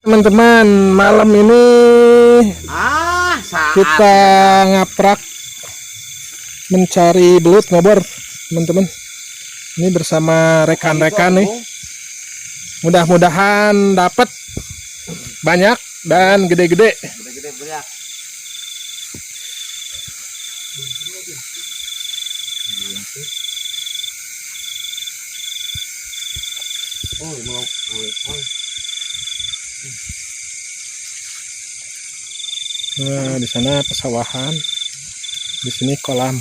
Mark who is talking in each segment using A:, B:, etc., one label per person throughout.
A: Teman-teman, malam ini kita ngaprak mencari belut ngobor, teman-teman. Ini bersama rekan-rekan nih. Mudah-mudahan dapat banyak dan gede-gede. Nah, di sana pesawahan, di sini kolam.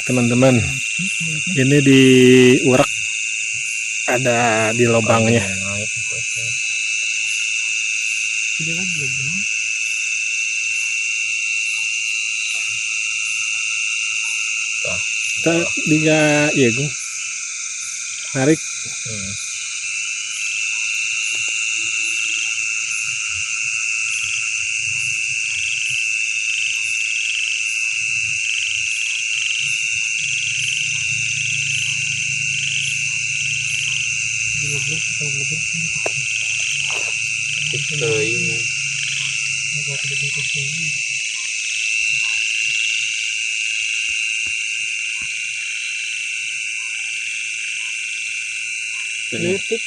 A: Teman-teman, ini di urak ada di lubangnya. Kita tiga, iya gue narik.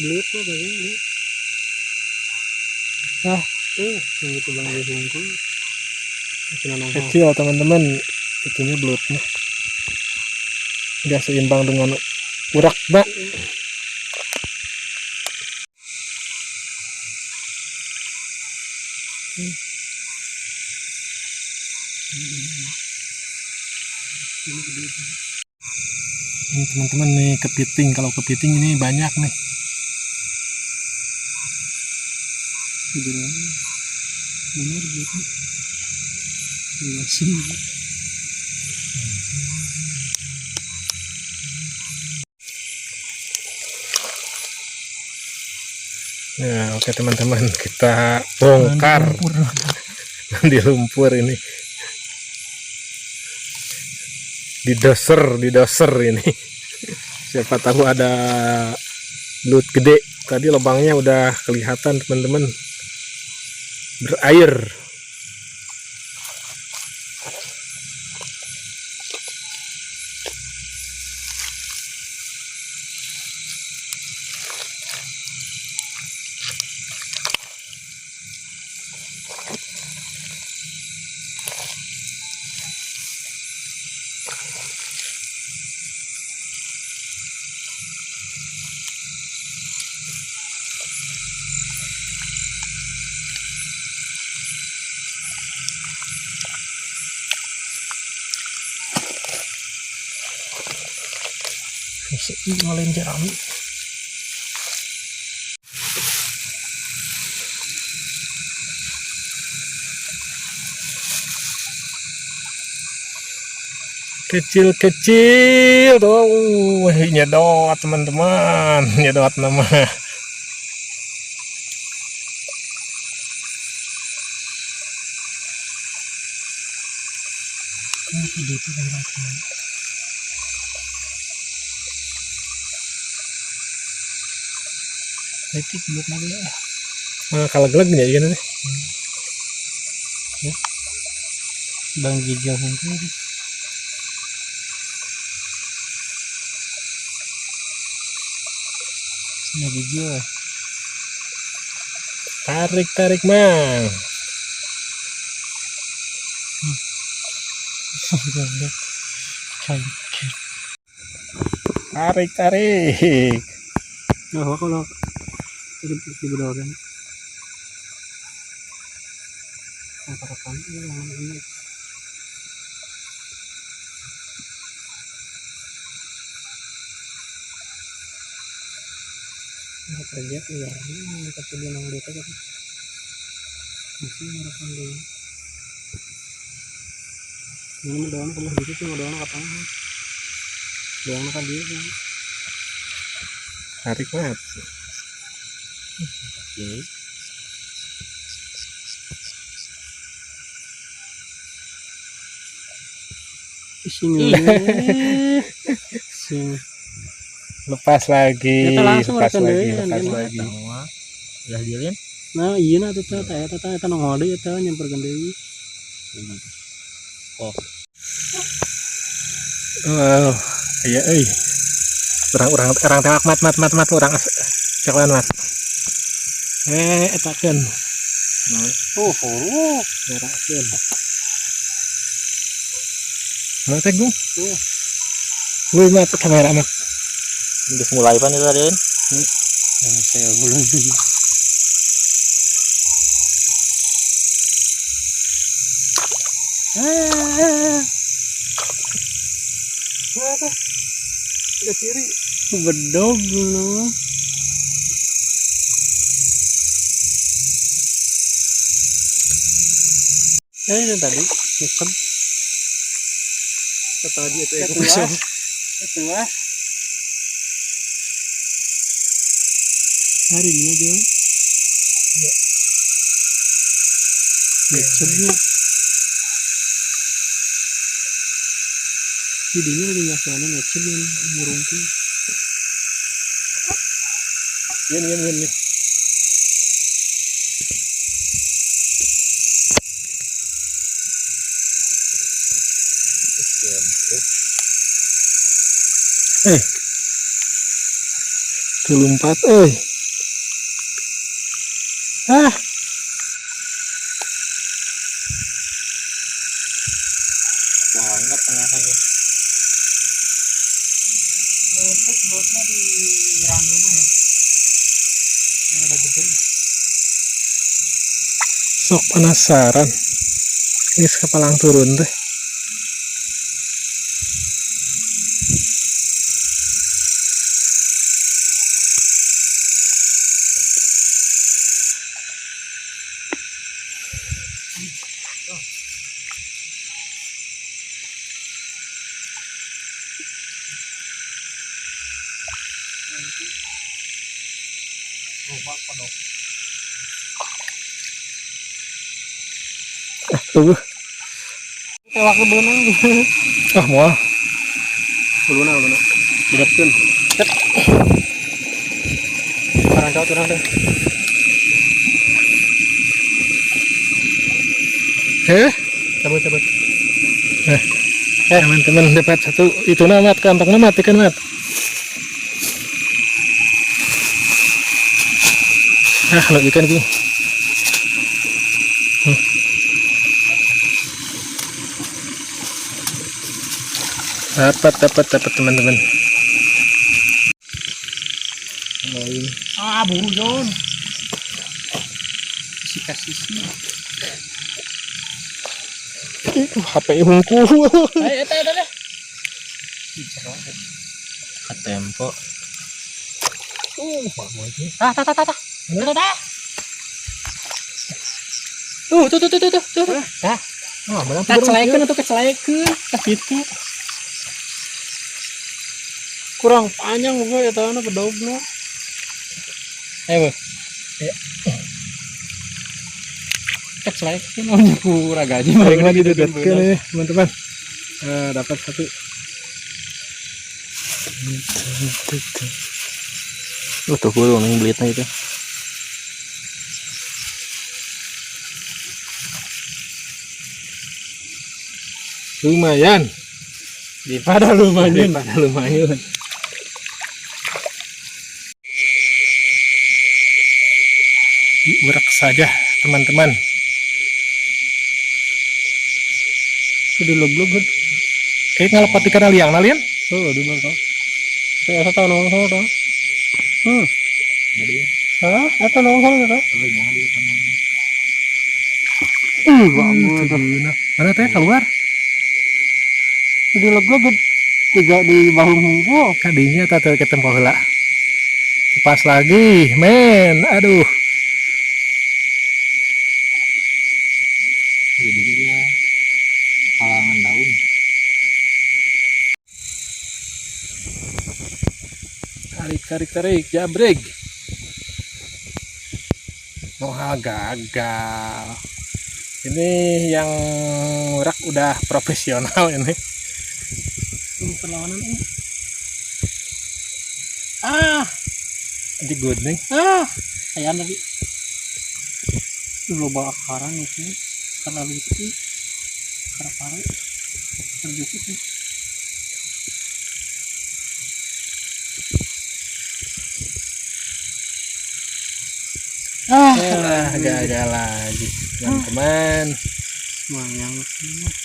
A: Belut tuh bagaimana? Yang itu bang bungkul. Kecil teman-teman, itunya belutnya. Nggak seimbang dengan urak, Mbak. Ini teman-teman nih kepiting. Kalau kepiting ini banyak nih. Benar gitu. Nah, oke teman-teman, kita bongkar di lumpur ini. Didoser ini. Siapa tahu ada belut gede. Tadi lubangnya udah kelihatan teman-teman, berair. Ngalain jerami. Kecil-kecil tuh, nyedot teman-teman, nyedot nama. Letik buat naga. Kalau gelag ya kan nih. Ya. Bang gijau mungkin. Sini gijau. Tarik mang. Tarik. Oh, kalau di bedogan. Angkatan ini. Kerja ya, tapi dia nang deta kan. Masih harapan dulu. Ini doang kalau gitu sih doang katanya. Doang kan dia kan. Tarik banget. Oke.
B: Sing sing
A: lepas lagi,
B: Eta langsung
A: lepas
B: rekan
A: lagi,
B: deui,
A: lepas
B: anjeun.
A: lagi.
C: Udah dilin.
B: Nah iya nah eta nongol deui eta nyamperkeun deui.
C: Oh,
A: Oh, iya euy. Orang tewak mat orang cakuan mat. Etakeun.
B: Oh, oh.
A: Ngarakeun. Mana teh Gung?
B: Oh.
A: Lu mat kamera mat.
C: geus mulai pan eta dilin.
B: Saya ulun.
A: Mana? Ke kiri.
B: Bedog lu. Ini tadi nyesem.
A: Tadi itu
B: Ketua.
A: ekosistem.
B: Ketua. Hari ini aja.
A: Iya.
B: Nyesem. Jadinya lagi ngasihnya nyesem yang murungku.
A: Ini. Kelumpat, Ah,
C: Banget tengah saya.
B: Perutnya di rangka ya. Yang ada gede.
A: sok penasaran. Ini kepalang turun teh. Tuh,
B: Tewak ke benang.
A: moal.
B: Uluna. Bedapkeun. Cet. Parang kau turang teh. Cabut.
A: Teman-teman dapat satu itu namat kantong namat ikan mat. Lo ikan gini. Dapat teman-teman.
B: Buru Jon. Sisi.
A: HP hungku.
B: Eta deh.
C: Ka tempo.
B: Tah. Tuh. Tah. Kecelekeun atuh kecelekeun. Tah kitu. Kurang panjang gue eta na bedogna. Ayo. Kecelekeun nya ku ragaji mah
A: Lagi didekatkan ya teman-teman. Dapat satu.
C: Tuh gulung nih belitnya itu.
A: Lumayan.
B: Daripada lumayan.
A: Diurak saja teman-teman.
B: Sudah log-log.
A: Ngalepat ikan liang nalian?
B: Oh, di mana? Saya tahu nongol dah. Eta nongol dah.
A: Mana teh keluar?
B: Sudah log-log tiga di bahu hungku.
A: Kadinya tata ke tempo heula. Pas lagi, men. Aduh.
C: Jadi dia kalangan daun.
A: Tarik, jabreg. Gagal. Ini yang urak udah profesional ini.
B: perlawanan ini. Ah,
A: Di good nih.
B: Ayan lagi. Loba akaran itu. Karena liti. Karena pare. Terjusuk nih.
A: Gagal lagi. Teman-teman.
B: Semuanya sih.